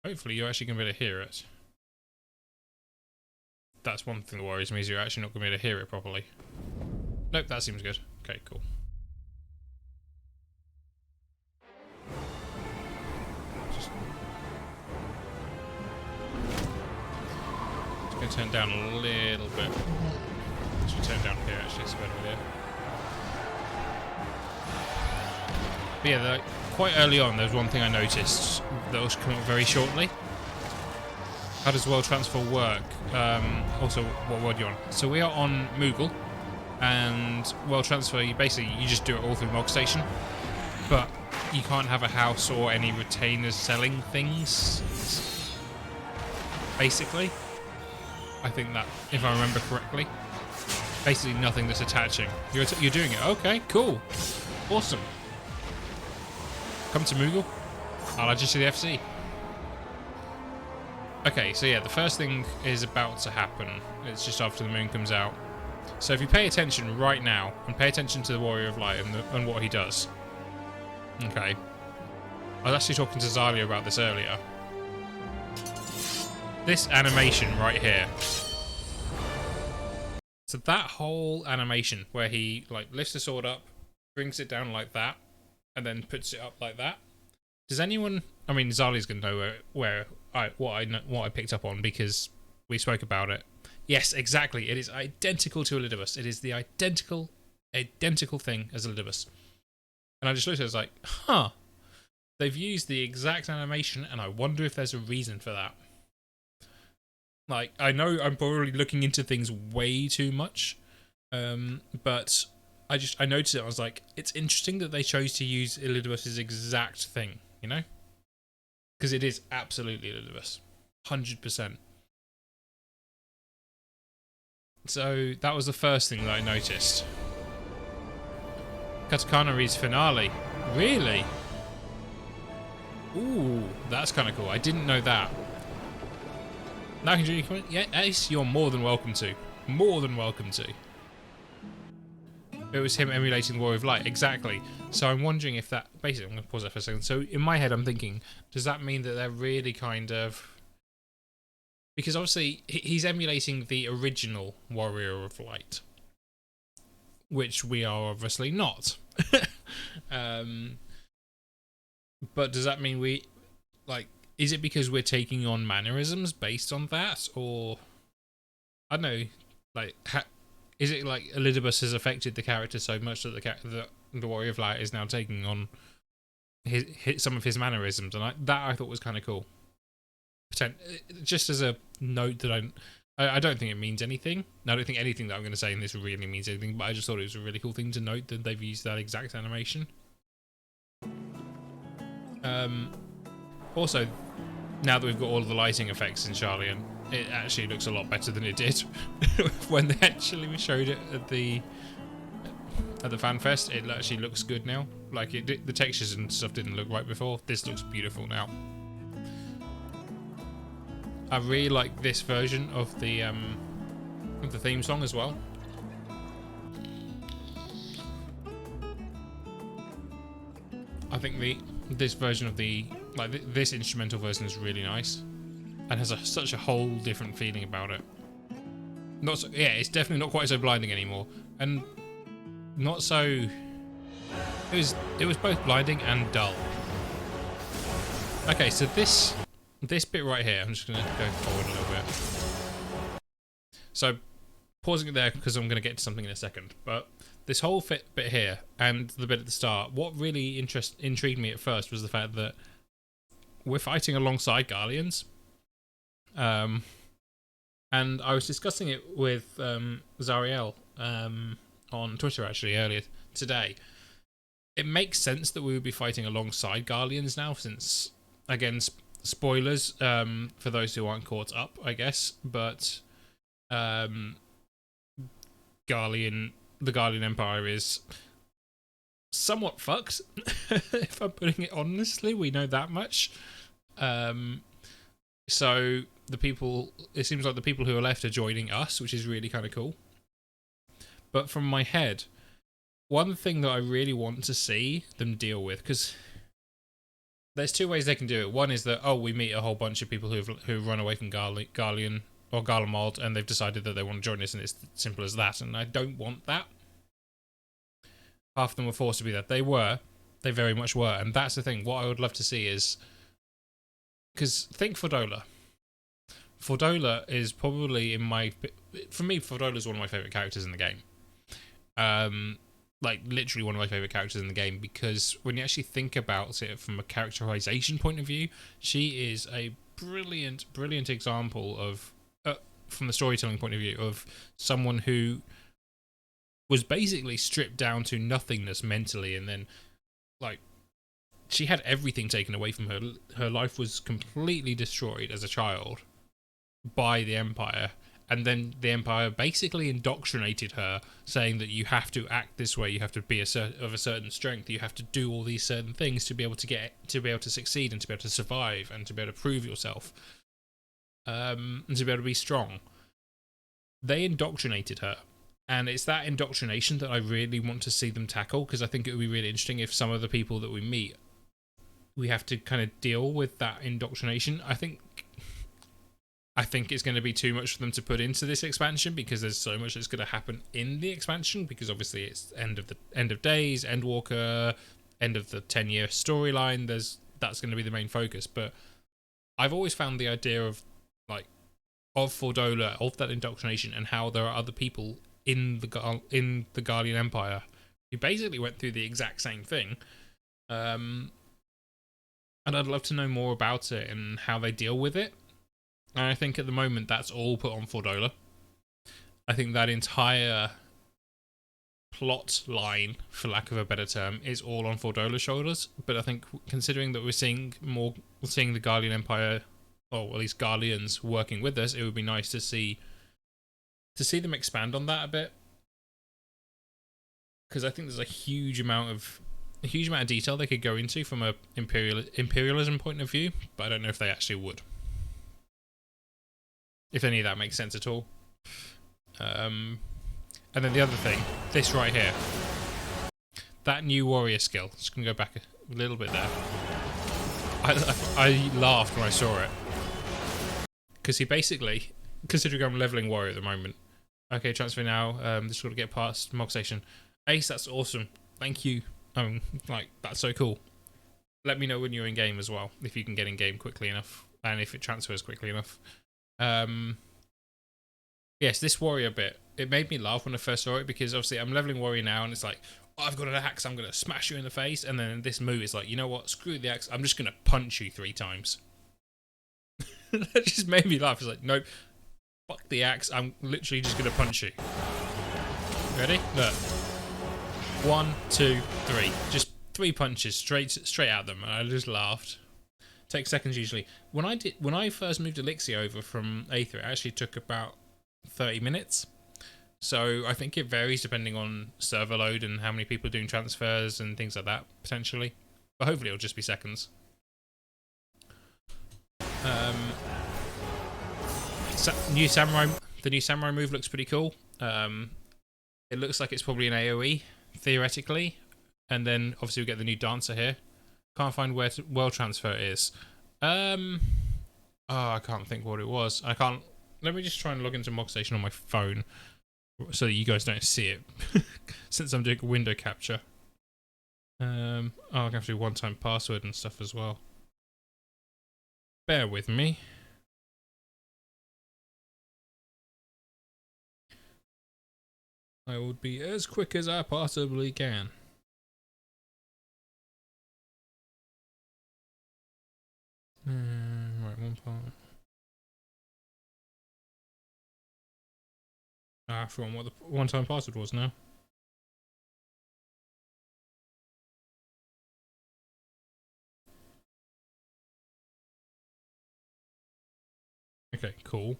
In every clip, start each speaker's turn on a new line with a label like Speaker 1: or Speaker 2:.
Speaker 1: Hopefully you're actually going to be able to hear it. That's one thing that worries me, is you're actually not going to be able to hear it properly. Nope, that seems good. Okay, cool. Just going to turn down a little bit. Should turn down here, actually, it's a better idea. But yeah, quite early on, there's one thing I noticed that was coming up very shortly. How does world transfer work? Also, what word are you on? So we are on Moogle, and world transfer, you just do it all through Log Station, but you can't have a house or any retainers selling things, basically. I think that, if I remember correctly. Basically nothing that's attaching. You're doing it. Okay, cool. Awesome. Come to Moogle. I'll add you to the FC. Okay, so yeah, the first thing is about to happen. It's just after the moon comes out. So if you pay attention right now, and pay attention to the Warrior of Light and what he does. Okay. I was actually talking to Zalia about this earlier. This animation right here. So that whole animation where he like lifts the sword up, brings it down like that, and then puts it up like that. Does anyone? I mean, Zali's gonna know what I picked up on because we spoke about it. Yes, exactly. It is identical to Elidibus. It is the identical thing as Elidibus. And I just looked at it, I was like, huh. They've used the exact animation, and I wonder if there's a reason for that. Like, I know I'm probably looking into things way too much, but I noticed it. I was like, it's interesting that they chose to use Elidibus's exact thing, you know? Because it is absolutely Elidibus. 100%. So, that was the first thing that I noticed. Katakana reads finale. Really? Ooh, that's kind of cool. I didn't know that. Now can you comment? Yeah, Ace, you're more than welcome to. More than welcome to. It was him emulating Warrior of Light, exactly. So I'm wondering if that... Basically, I'm going to pause that for a second. So in my head, I'm thinking, does that mean that they're really kind of... Because obviously, he's emulating the original Warrior of Light. Which we are obviously not. But does that mean we... Like... Is it because we're taking on mannerisms based on that, or I don't know? Like, is it like Elidibus has affected the character so much that the Warrior of Light is now taking on some of his mannerisms, and I thought was kind of cool. Just as a note that I don't think it means anything. I don't think anything that I'm going to say in this really means anything, but I just thought it was a really cool thing to note that they've used that exact animation. Also, now that we've got all of the lighting effects in Garlean, it actually looks a lot better than it did when they actually showed it at the fan fest. It actually looks good now. Like the textures and stuff didn't look right before. This looks beautiful now. I really like this version of the theme song as well. I think this version of this instrumental version is really nice and has such a whole different feeling about it. It's definitely not quite so blinding anymore, and not so. It was both blinding and dull. Okay, so this bit right here, I'm just going to go forward a little bit. So pausing it there because I'm going to get to something in a second, but this whole bit here and the bit at the start, what really intrigued me at first was the fact that we're fighting alongside Garleans. And I was discussing it with Zariel on Twitter actually earlier today. It makes sense that we would be fighting alongside Garleans now, since, again, spoilers for those who aren't caught up, I guess, but the Garlean Empire is somewhat fucked, if I'm putting it honestly. We know that much. So it seems like the people who are left are joining us, which is really kind of cool. But from my head, one thing that I really want to see them deal with, because there's two ways they can do it. One is that, oh, we meet a whole bunch of people who run away from Garlean or Garlemald, and they've decided that they want to join us, and it's simple as that. And I don't want that. Half of them were forced to be that. They very much were, and that's the thing. What I would love to see is, because think Fordola. Fordola is probably for me, Fordola is one of my favorite characters in the game. Like literally one of my favorite characters in the game, because when you actually think about it from a characterization point of view, she is a brilliant example of, from the storytelling point of view, of someone who was basically stripped down to nothingness mentally, and then like she had everything taken away from her. Her life was completely destroyed as a child by the Empire, and then the Empire basically indoctrinated her, saying that you have to act this way, you have to be of a certain strength, you have to do all these certain things to be able to succeed and to be able to survive and to be able to prove yourself, and to be able to be strong. They indoctrinated her, and it's that indoctrination that I really want to see them tackle, because I think it would be really interesting if some of the people that we meet, we have to kind of deal with that indoctrination. I think it's going to be too much for them to put into this expansion, because there's so much that's going to happen in the expansion, because obviously it's end of days, Endwalker, end of the 10-year storyline. That's going to be the main focus. But I've always found the idea of Fordola, of that indoctrination, and how there are other people in the Garlean Empire who basically went through the exact same thing. And I'd love to know more about it and how they deal with it. And I think at the moment that's all put on Fordola. I think that entire plot line, for lack of a better term, is all on Fordola's shoulders. But I think considering that we're seeing the Garlean Empire, or at least Garleans, working with us, it would be nice to see them expand on that a bit. Because I think there's a huge amount of detail they could go into from a imperialism point of view, but I don't know if they actually would. If any of that makes sense at all. And then the other thing, this right here. That new warrior skill. Just going to go back a little bit there. I laughed when I saw it. Because he basically, considering I'm leveling warrior at the moment. Okay, transfer now. Just got to get past Mog Station. Ace, that's awesome. Thank you. That's so cool. Let me know when you're in game as well, if you can get in game quickly enough, and if it transfers quickly enough. Yes, this warrior bit, it made me laugh when I first saw it, because obviously I'm leveling warrior now, and it's like, oh, I've got an axe, I'm going to smash you in the face, and then this move is like, you know what, screw the axe, I'm just going to punch you 3 times. That just made me laugh. It's like, nope, fuck the axe, I'm literally just going to punch you. Ready? Look. 1, 2, 3. Just 3 punches straight at them, and I just laughed. Takes seconds usually. When I first moved Elixir over from Aether, it actually took about 30 minutes. So I think it varies depending on server load and how many people are doing transfers and things like that, potentially. But hopefully it'll just be seconds. The new samurai move looks pretty cool. It looks like it's probably an AoE, theoretically. And then obviously we get the new dancer here. Can't find where world transfer is. I can't think what it was. Let me just try and log into Mog Station on my phone so that you guys don't see it. Since I'm doing window capture. I'm going to have to do one-time password and stuff as well. Bear with me. I would be as quick as I possibly can. Right, one part. I forgot what the one-time password was now. Okay, cool.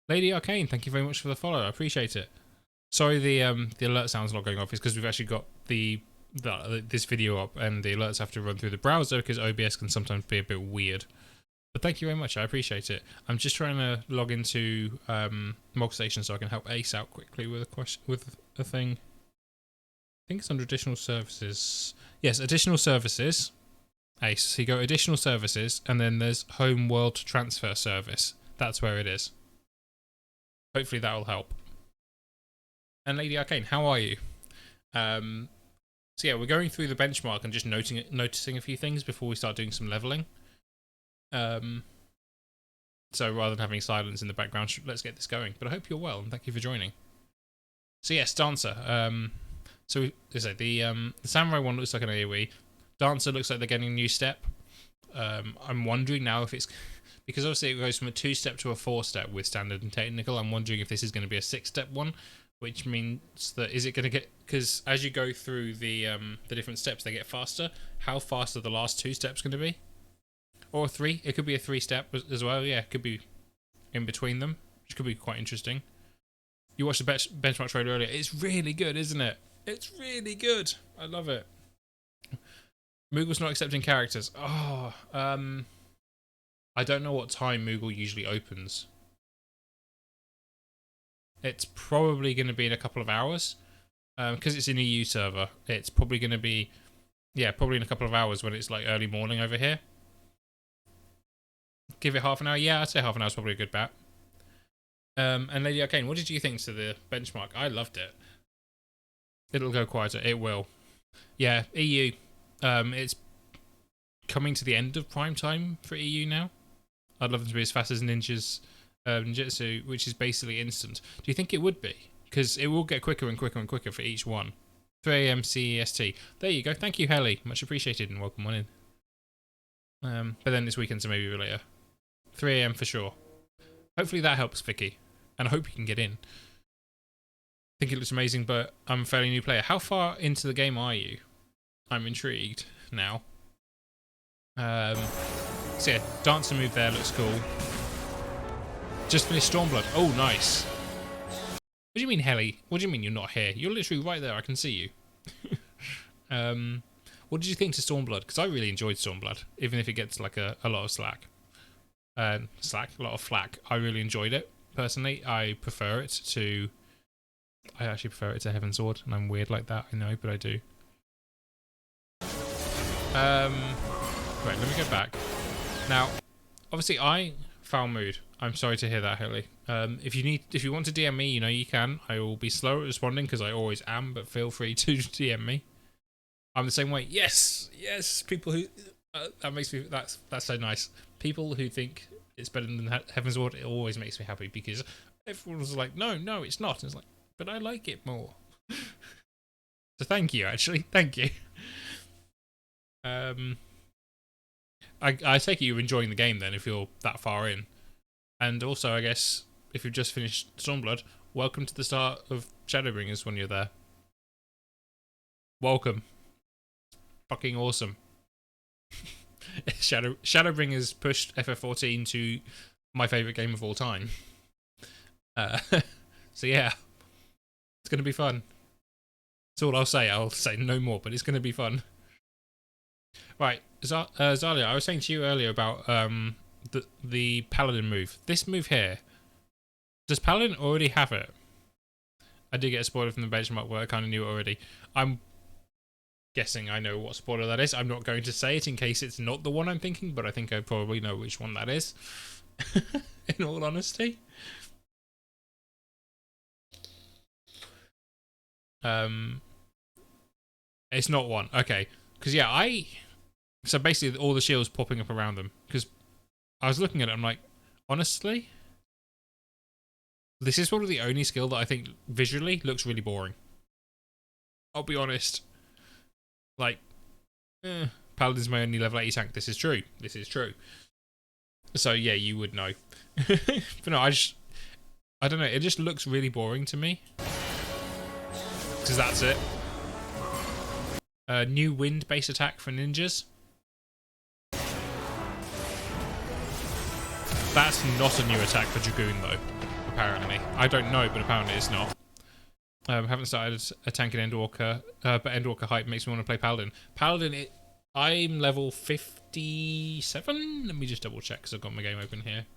Speaker 1: Lady Arcane, thank you very much for the follow. I appreciate it. Sorry, the alert sound's not going off. It's because we've actually got this video up, and the alerts have to run through the browser because OBS can sometimes be a bit weird. But thank you very much. I appreciate it. I'm just trying to log into Mog Station so I can help Ace out quickly with a thing. I think it's under additional services. Yes, additional services. Ace. So you go additional services, and then there's home world transfer service. That's where it is. Hopefully that will help. And Lady Arcane, how are you? So yeah, we're going through the benchmark and just noticing a few things before we start doing some leveling. So rather than having silence in the background, let's get this going. But I hope you're well, and thank you for joining. So yes, Dancer. So the Samurai one looks like an AoE. Dancer looks like they're getting a new step. I'm wondering now if it's... Because obviously it goes from a 2-step to a 4-step with standard and technical. I'm wondering if this is going to be a 6-step one, which means that is it going to get... Because as you go through the different steps, they get faster. How fast are the last 2 steps going to be? Or 3? It could be a 3-step as well. Yeah, it could be in between them, which could be quite interesting. You watched the benchmark trailer earlier. It's really good, isn't it? It's really good. I love it. Moogle's not accepting characters. Oh, I don't know what time Moogle usually opens. It's probably going to be in a couple of hours. Because it's an EU server. It's probably going to be... Yeah, probably in a couple of hours when it's like early morning over here. Give it half an hour? Yeah, I'd say half an hour is probably a good bet. And Lady Arcane, what did you think to the benchmark? I loved it. It'll go quieter. It will. Yeah, EU. It's coming to the end of prime time for EU now. I'd love them to be as fast as Ninjutsu, which is basically instant. Do you think it would be? Because it will get quicker and quicker and quicker for each one. 3 AM CEST. There you go. Thank you, Helly. Much appreciated, and welcome on in. But then this weekend, so maybe later. 3 AM for sure. Hopefully that helps, Vicky. And I hope you can get in. I think it looks amazing, but I'm a fairly new player. How far into the game are you? I'm intrigued now. So yeah, dancer move there looks cool. Just finished Stormblood. Oh, nice. What do you mean, Helly? What do you mean you're not here? You're literally right there. I can see you. What did you think to Stormblood? Because I really enjoyed Stormblood, even if it gets like a lot of slack. A lot of flack. I really enjoyed it, personally. I actually prefer it to Heaven's Sword, and I'm weird like that, I know, but I do. Right, let me go back. Now, obviously I foul mood. I'm sorry to hear that, Haley. If you want to DM me, you know you can. I will be slow at responding because I always am, but feel free to DM me. I'm the same way. Yes, people who that makes me that's so nice. People who think it's better than Heaven's Ward, it always makes me happy because everyone's like, no, it's not. And it's like, but I like it more. So thank you, actually, thank you. I take it you're enjoying the game then if you're that far in. And also, I guess, if you've just finished Stormblood, welcome to the start of Shadowbringers when you're there. Welcome. Fucking awesome. Shadowbringers pushed FF14 to my favourite game of all time. So yeah, it's going to be fun. That's all I'll say. I'll say no more, but it's going to be fun. Right, Zalia, I was saying to you earlier about the Paladin move. This move here, does Paladin already have it? I did get a spoiler from the benchmark where I kind of knew it already. I'm guessing I know what spoiler that is. I'm not going to say it in case it's not the one I'm thinking, but I think I probably know which one that is. In all honesty. It's not one. Okay. Because, yeah, so basically all the shields popping up around them. Because I was looking at it, I'm like, honestly, this is probably the only skill that I think visually looks really boring. I'll be honest. Like, Paladin's my only level 80 tank. This is true. This is true. So, yeah, you would know. But no, I don't know. It just looks really boring to me. Because that's it. New wind base attack for ninjas. That's not a new attack for Dragoon, though, apparently. I don't know, but apparently it's not. Haven't started a tank in Endwalker, but Endwalker hype makes me want to play Paladin. Paladin, I'm level 57? Let me just double check, because I've got my game open here.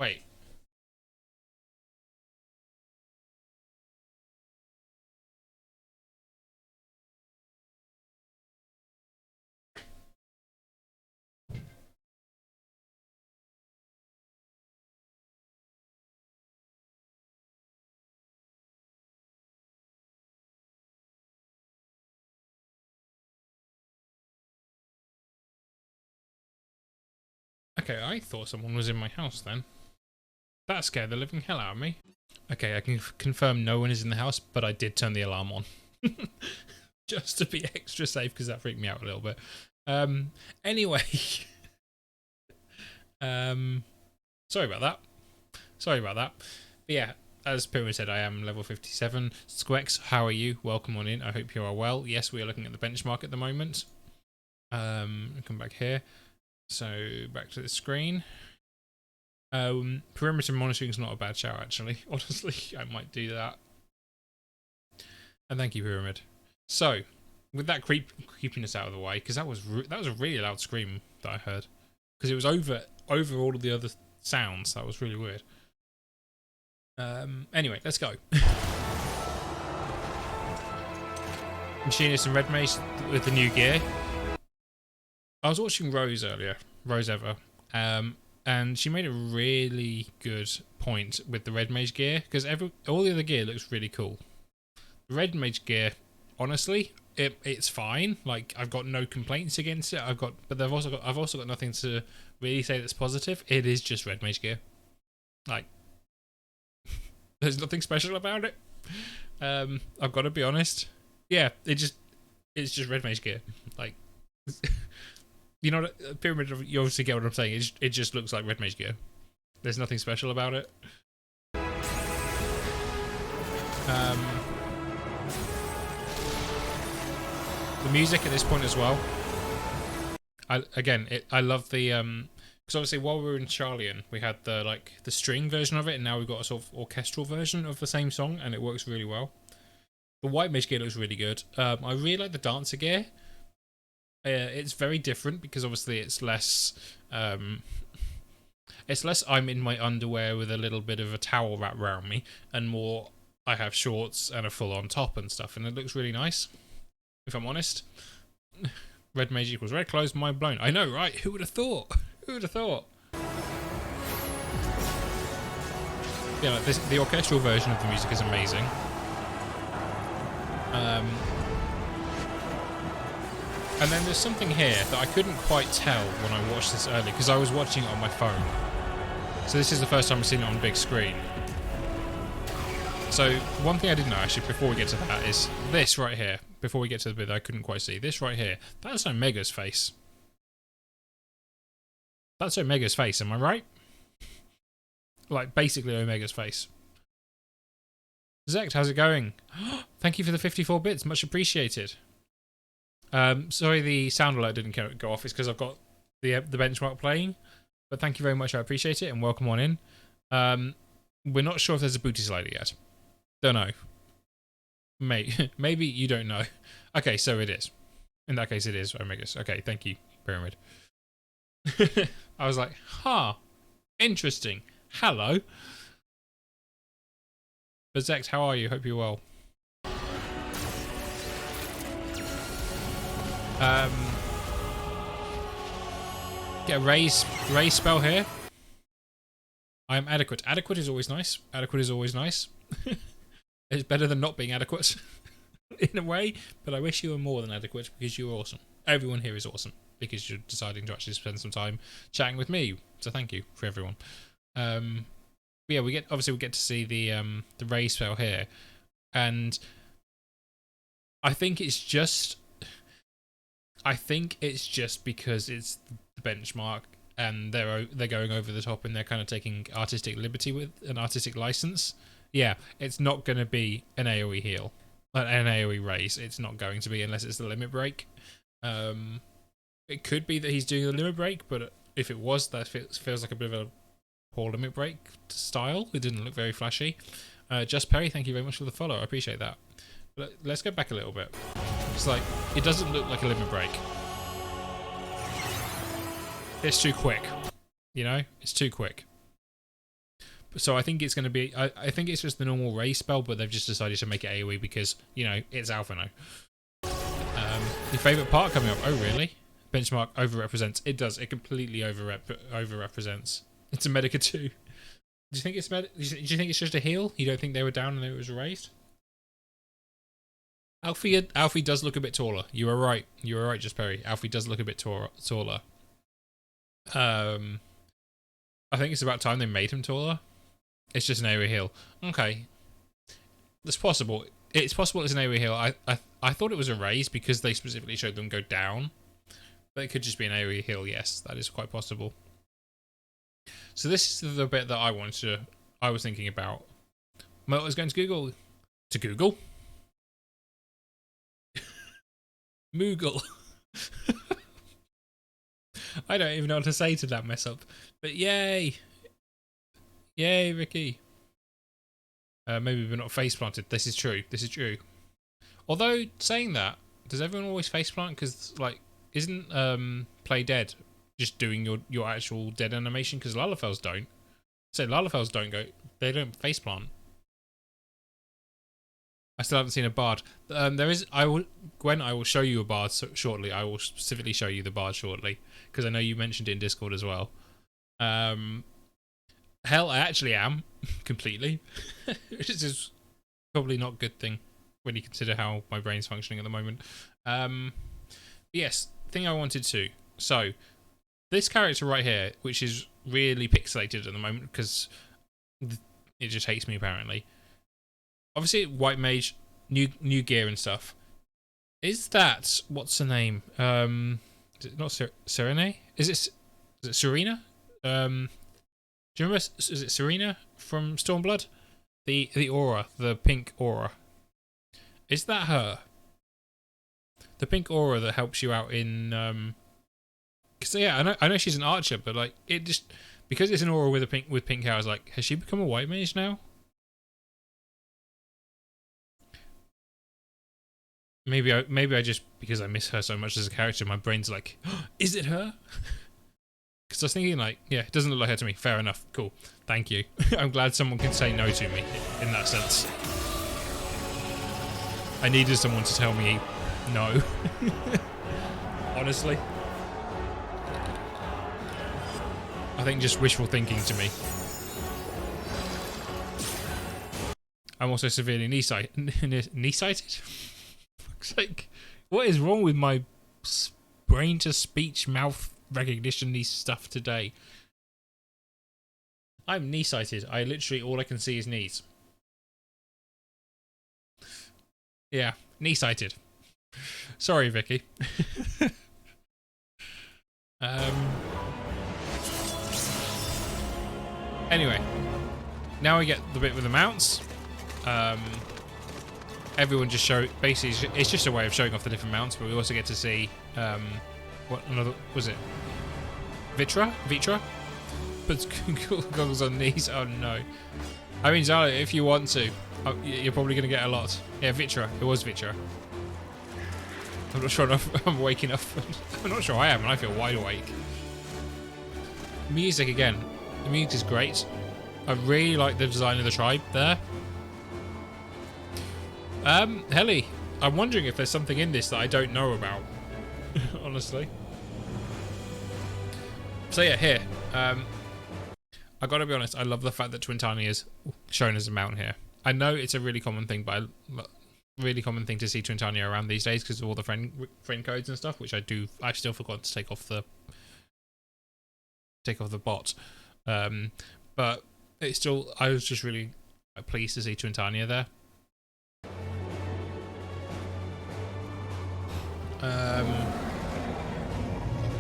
Speaker 1: Wait. Okay, I thought someone was in my house then. That scared the living hell out of me. Okay, I can confirm no one is in the house, but I did turn the alarm on. Just to be extra safe, because that freaked me out a little bit. Anyway. Sorry about that. But yeah, as Pyramid said, I am level 57. Squex, how are you? Welcome on in. I hope you are well. Yes, we are looking at the benchmark at the moment. Come back here. So, back to the screen. Perimeter monitoring is not a bad shout, actually. Honestly, I might do that. And thank you, Pyramid. So, with that creepiness out of the way, because that was a really loud scream that I heard, because it was over all of the other sounds. That was really weird. Anyway, let's go. Machinist and Red Mage with the new gear. I was watching Rose earlier, Rose Ever, and she made a really good point with the Red Mage gear, because all the other gear looks really cool. The Red Mage gear, honestly, it's fine. Like, I've got no complaints against it. But I've also got nothing to really say that's positive. It is just Red Mage gear. Like, there's nothing special about it. I've got to be honest. Yeah, it's just Red Mage gear. Like, you know, Pyramid, you obviously get what I'm saying. It just looks like Red Mage gear. There's nothing special about it. The music at this point as well. I love the because obviously while we were in Charlian, we had the string version of it, and now we've got a sort of orchestral version of the same song, and it works really well. The White Mage gear looks really good. I really like the Dancer gear. It's very different because obviously it's less I'm in my underwear with a little bit of a towel wrapped around me, and more I have shorts and a full-on top and stuff, and it looks really nice, if I'm honest. Red Mage equals red clothes, mind blown. I know, right? Who would have thought? Who would have thought? Yeah, like the orchestral version of the music is amazing. And then there's something here that I couldn't quite tell when I watched this earlier, because I was watching it on my phone. So this is the first time I've seen it on a big screen. So one thing I didn't know, actually, before we get to that, is this right here. Before we get to the bit that I couldn't quite see. This right here. That's Omega's face. That's Omega's face, am I right? Like, basically Omega's face. Zect, how's it going? Thank you for the 54 bits. Much appreciated. Sorry the sound alert didn't go off. It's because I've got the benchmark playing. But thank you very much. I appreciate it, and welcome on in. We're not sure if there's a booty slider yet. Don't know. Maybe you don't know. Okay, so it is. In that case, it is Omega's. Okay, thank you, Pyramid. I was like, interesting. Hello. Bezect, how are you? Hope you're well. Get a raise spell here. I am adequate. Adequate is always nice. Adequate is always nice. It's better than not being adequate in a way, but I wish you were more than adequate, because you're awesome. Everyone here is awesome because you're deciding to actually spend some time chatting with me. So thank you for everyone. Yeah, we get to see the raise spell here, and I think it's just because it's the benchmark and they're going over the top and they're kind of taking artistic liberty with an artistic license. Yeah, it's not going to be an AoE heal, an AoE raise. It's not going to be unless it's the limit break. It could be that he's doing the limit break, but if it was, that feels like a bit of a poor limit break style. It didn't look very flashy. Just Perry, thank you very much for the follow. I appreciate that. But let's go back a little bit. It's like, it doesn't look like a limit break. It's too quick. You know? It's too quick. So I think it's going to be... I think it's just the normal raise spell, but they've just decided to make it AoE because, you know, it's alpha now. Your favourite part coming up? Oh, really? Benchmark overrepresents. It does. It completely overrepresents. It's a Medica 2. Do you think it's do you think it's just a heal? You don't think they were down and it was raised? Alfie does look a bit taller. You are right. You are right, Just Perry. Alfie does look a bit taller. I think it's about time they made him taller. It's just an area heal. Okay. That's possible. It's possible it's an area heal. I thought it was a raise because they specifically showed them go down. But it could just be an area heal, yes. That is quite possible. So this is the bit that I was thinking about. Mo was going to Google. To Google? Moogle. I don't even know what to say to that mess up. But yay! Yay, Ricky. Maybe we're not face planted. This is true. This is true. Although, saying that, does everyone always face plant? Because, like, isn't Play Dead just doing your actual dead animation? Because Lalafels don't. So Lalafels don't go. They don't face plant. I still haven't seen a bard. There is. Gwen, I will show you a bard shortly. I will specifically show you the bard shortly because I know you mentioned it in Discord as well. Hell, I actually am completely, which is probably not a good thing when you consider how my brain's functioning at the moment. Yes, thing I wanted to. So, this character right here, which is really pixelated at the moment because it just hates me apparently. Obviously, white mage, new gear and stuff. Is that what's the name? Is it not Serene? Is it Serena? Do you remember? Is it Serena from Stormblood? The aura, the pink aura. Is that her? The pink aura that helps you out in. Cause yeah, I know she's an archer, but like it just because it's an aura with pink hair. I was like, has she become a white mage now? Maybe I just because I miss her so much as a character, my brain's like, oh, is it her? Because I was thinking like, yeah, it doesn't look like her to me. Fair enough. Cool. Thank you. I'm glad someone can say no to me in that sense. I needed someone to tell me no. Honestly. I think just wishful thinking to me. I'm also severely knee-sighted. Fuck's sake. What is wrong with my brain to speech mouth recognition stuff today? I'm knee-sighted. I literally all I can see is knees. Yeah, knee-sighted. Sorry, Vicky. Anyway, now we get the bit with the mounts. Everyone just basically it's just a way of showing off the different mounts, but we also get to see what another was it? Vitra? Puts goggles on knees. Oh no. I mean, Zala, if you want to, you're probably going to get a lot. Yeah, Vitra. It was Vitra. I'm not sure if I'm waking up. I'm not sure I am, and I feel wide awake. Music again. The music is great. I really like the design of the tribe there. Helly, I'm wondering if there's something in this that I don't know about. Honestly. So yeah, here. I gotta be honest, I love the fact that Twintani is shown as a mount here. I know it's a really common thing, but really common thing to see Twintania around these days because of all the friend codes and stuff, which I've still forgotten to take off the bot. But it's still, I was just really pleased to see Twintania there.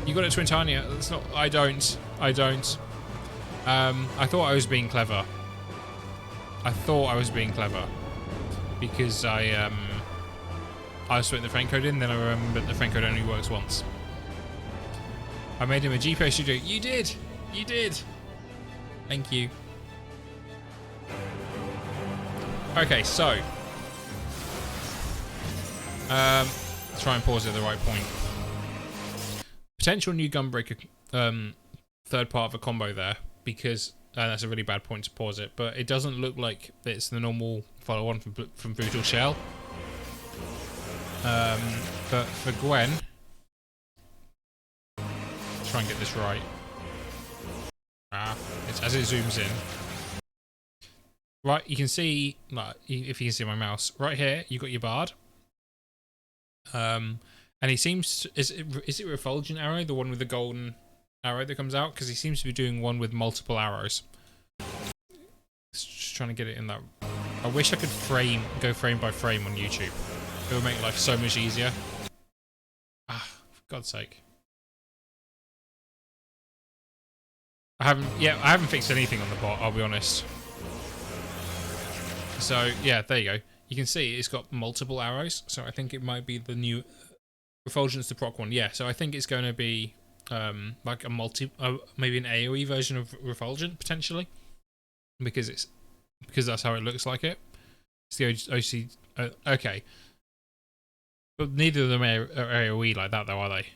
Speaker 1: You got it, Twintania. That's not. I don't. I thought I was being clever. Because I was putting the friend code in, then I remembered the friend code only works once. I made him a GPO studio. You did. Thank you. Okay, so let's try and pause it at the right point. Potential new Gunbreaker third part of a combo there, because that's a really bad point to pause it, but it doesn't look like it's the normal follow-on from Brutal Shell. But for Gwen, let's try and get this right. It's as it zooms in. Right, you can see, like, if you can see my mouse, right here, you got your Bard. And he seems, is it Refulgent Arrow, the one with the golden arrow that comes out, because he seems to be doing one with multiple arrows. Just trying to get it in that. I wish I could go frame by frame on YouTube. It would make life so much easier. Ah, for God's sake. I haven't fixed anything on the bot, I'll be honest. So, yeah, there you go. You can see it's got multiple arrows, so I think it might be the new Refulgence to proc one. Yeah, so I think it's going to be like a maybe an AoE version of Refulgent, potentially. Because that's how it looks like it. It's the OC. Okay. But neither of them are AoE like that, though, are they?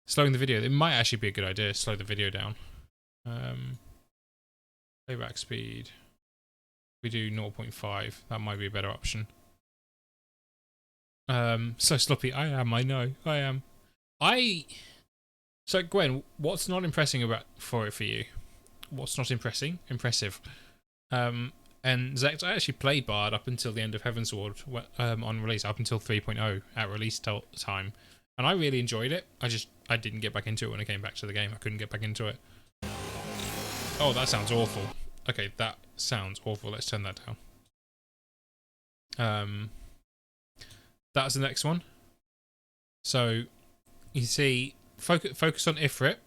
Speaker 1: Slowing the video. It might actually be a good idea to slow the video down. Playback speed. We do 0.5. That might be a better option. So sloppy. I know. I am. So Gwen, what's not impressing for you? What's not impressive? And Zect, I actually played Bard up until the end of Heavensward on release, up until 3.0 at release time, and I really enjoyed it. I didn't get back into it when I came back to the game. I couldn't get back into it. Oh, that sounds awful. Okay, that sounds awful. Let's turn that down. That's the next one. So you see, focus on Ifrit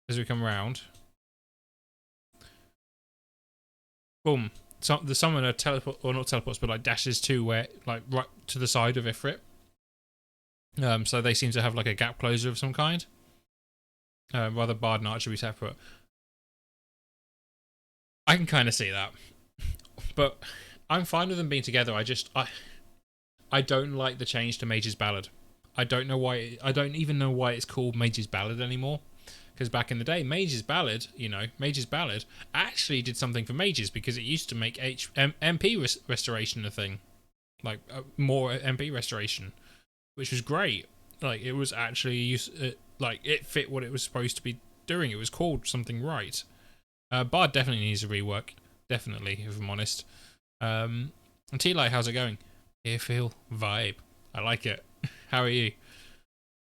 Speaker 1: as we come around. Boom. So the summoner teleport, or not teleports, but like dashes to where, like right to the side of Ifrit. So they seem to have like a gap closer of some kind. Rather Bard and Archer be separate. I can kind of see that, but I'm fine with them being together. I don't like the change to Mage's Ballad. I don't know why. I don't even know why it's called Mage's Ballad anymore. Because back in the day, Mage's Ballad, Mage's Ballad actually did something for mages, because it used to make MP restoration a thing, like more MP restoration, which was great. Like it was actually like it fit what it was supposed to be doing. It was called something right. Bard definitely needs a rework. Definitely, if I'm honest. And T-Light, how's it going? Airfield vibe. I like it. How are you?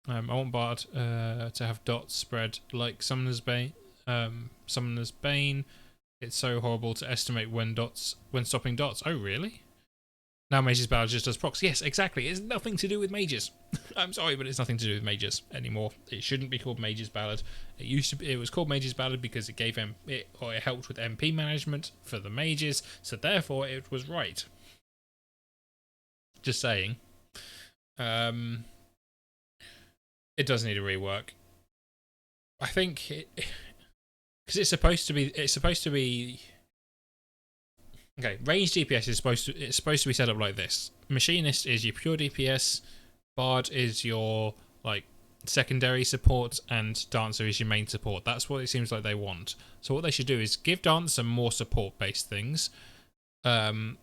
Speaker 1: I want Bard to have dots spread like Summoner's Bane. Summoner's Bane. It's so horrible to estimate when stopping dots. Oh, really? Now Mage's Ballad just does procs. Yes, exactly. It's nothing to do with mages. I'm sorry, but it's nothing to do with mages anymore. It shouldn't be called Mage's Ballad. It used to be. It was called Mage's Ballad because it gave it helped with MP management for the mages. So therefore, it was right. Just saying. It does need a rework. I think because it's supposed to be. Okay, ranged DPS is supposed to be set up like this. Machinist is your pure DPS, Bard is your like secondary support, and Dancer is your main support. That's what it seems like they want. So what they should do is give Dancer more support-based things. For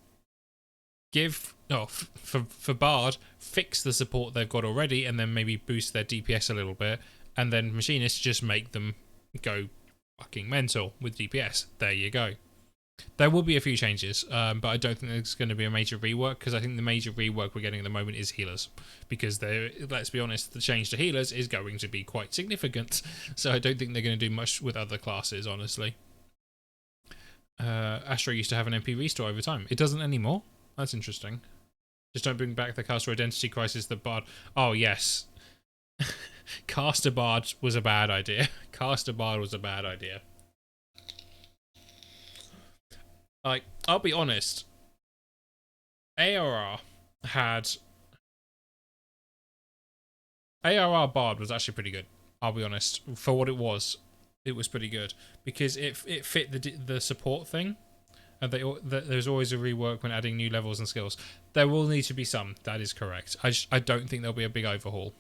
Speaker 1: Bard, fix the support they've got already, and then maybe boost their DPS a little bit, and then Machinist just make them go fucking mental with DPS. There you go. There will be a few changes, but I don't think there's going to be a major rework, because I think the major rework we're getting at the moment is healers, because let's be honest, the change to healers is going to be quite significant, so I don't think they're going to do much with other classes, honestly. Astro used to have an MP restore over time. It doesn't anymore? That's interesting. Just don't bring back the caster identity crisis that Bard... Oh, yes. Caster Bard was a bad idea. Caster Bard was a bad idea. Like, I'll be honest. ARR Bard was actually pretty good. I'll be honest. For what it was pretty good. Because it fit the support thing. And there's always a rework when adding new levels and skills. There will need to be some. That is correct. I don't think there'll be a big overhaul.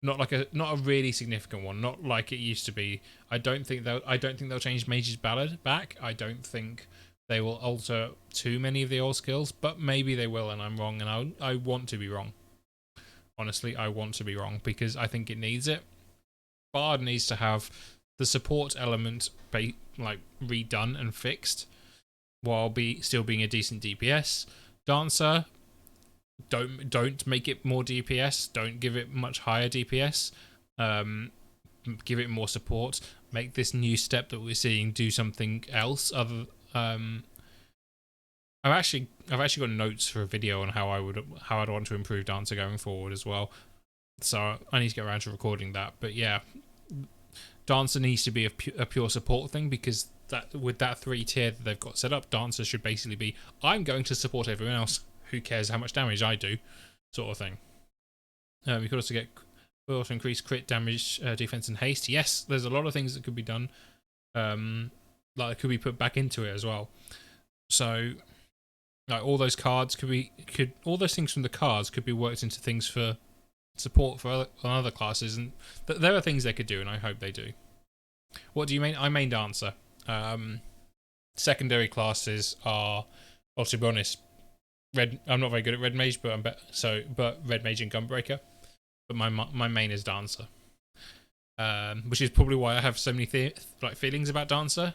Speaker 1: Not a really significant one. Not like it used to be. I don't think they'll change Mage's Ballad back. I don't think they will alter too many of the old skills, but maybe they will, and I'm wrong, and I want to be wrong. Honestly, I want to be wrong, because I think it needs it. Bard needs to have the support element redone and fixed, while still being a decent DPS. Dancer, don't make it more DPS. Don't give it much higher DPS. give it more support, make this new step that we're seeing do something else. Other, I've actually got notes for a video on how I'd want to improve Dancer going forward as well. So I need to get around to recording that. But yeah, Dancer needs to be a pure support thing, because that with that 3 tier that they've got set up, Dancer should basically be, I'm going to support everyone else. Who cares how much damage I do, sort of thing. We could also increase crit damage, defense, and haste. Yes, there's a lot of things that could be done. Like could be put back into it as well. So, like all those cards all those things from the cards could be worked into things for support for other classes, and there are things they could do, and I hope they do. What do you mean? I main Dancer. Secondary classes are, well, to be honest, Red. I'm not very good at Red Mage, but but Red Mage and Gunbreaker. But my main is Dancer, which is probably why I have so many feelings about Dancer.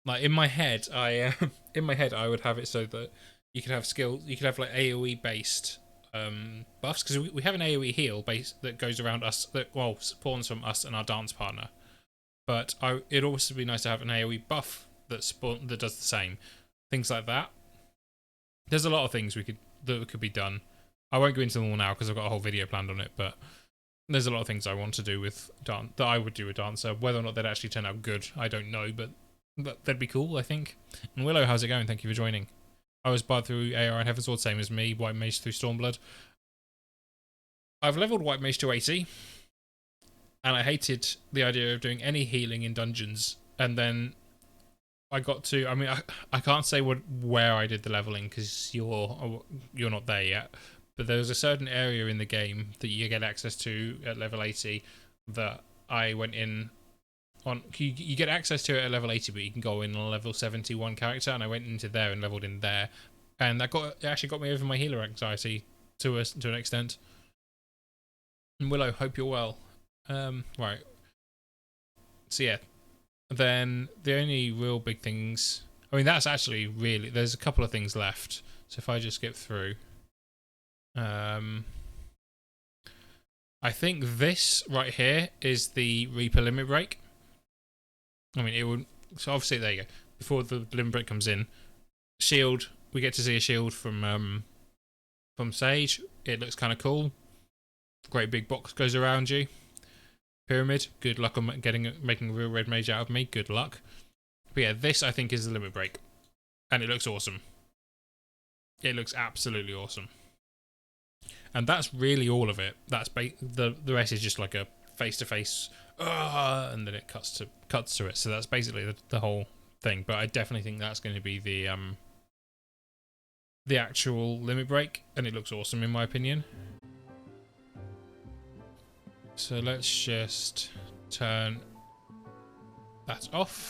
Speaker 1: Like in my head, I would have it so that you could have like AOE based buffs, because we have an AOE heal base that goes around us, spawns from us and our dance partner. But it'd also be nice to have an AOE buff that does the same. Things like that. There's a lot of things that could be done. I won't go into them all now because I've got a whole video planned on it, but there's a lot of things I want to do with that I would do with Dancer. Whether or not they'd actually turn out good, I don't know, but that'd be cool, I think. And Willow, how's it going? Thank you for joining. I was Bard through AR and Heavensward, same as me. White Mage through Stormblood. I've leveled White Mage to 80, and I hated the idea of doing any healing in dungeons. And then I got to, I can't say where I did the leveling because you're not there yet. But there's a certain area in the game that you get access to at level 80 that I went in on. You get access to it at level 80, but you can go in on a level 71 character, and I went into there and leveled in there, and it actually got me over my healer anxiety to an extent. And Willow, hope you're well. Right. So yeah, then the only real big things. That's actually really. There's a couple of things left. So if I just skip through. I think this right here is the Reaper limit break. It would. So obviously, there you go. Before the limit break comes in, shield. We get to see a shield from Sage. It looks kind of cool. Great big box goes around you. Pyramid. Good luck on making a real red mage out of me. Good luck. But yeah, this I think is the limit break, and it looks awesome. It looks absolutely awesome. And that's really all of it. That's the rest is just like a face-to-face, and then it cuts to it. So that's basically the whole thing. But I definitely think that's going to be the actual limit break, and it looks awesome in my opinion. So let's just turn that off.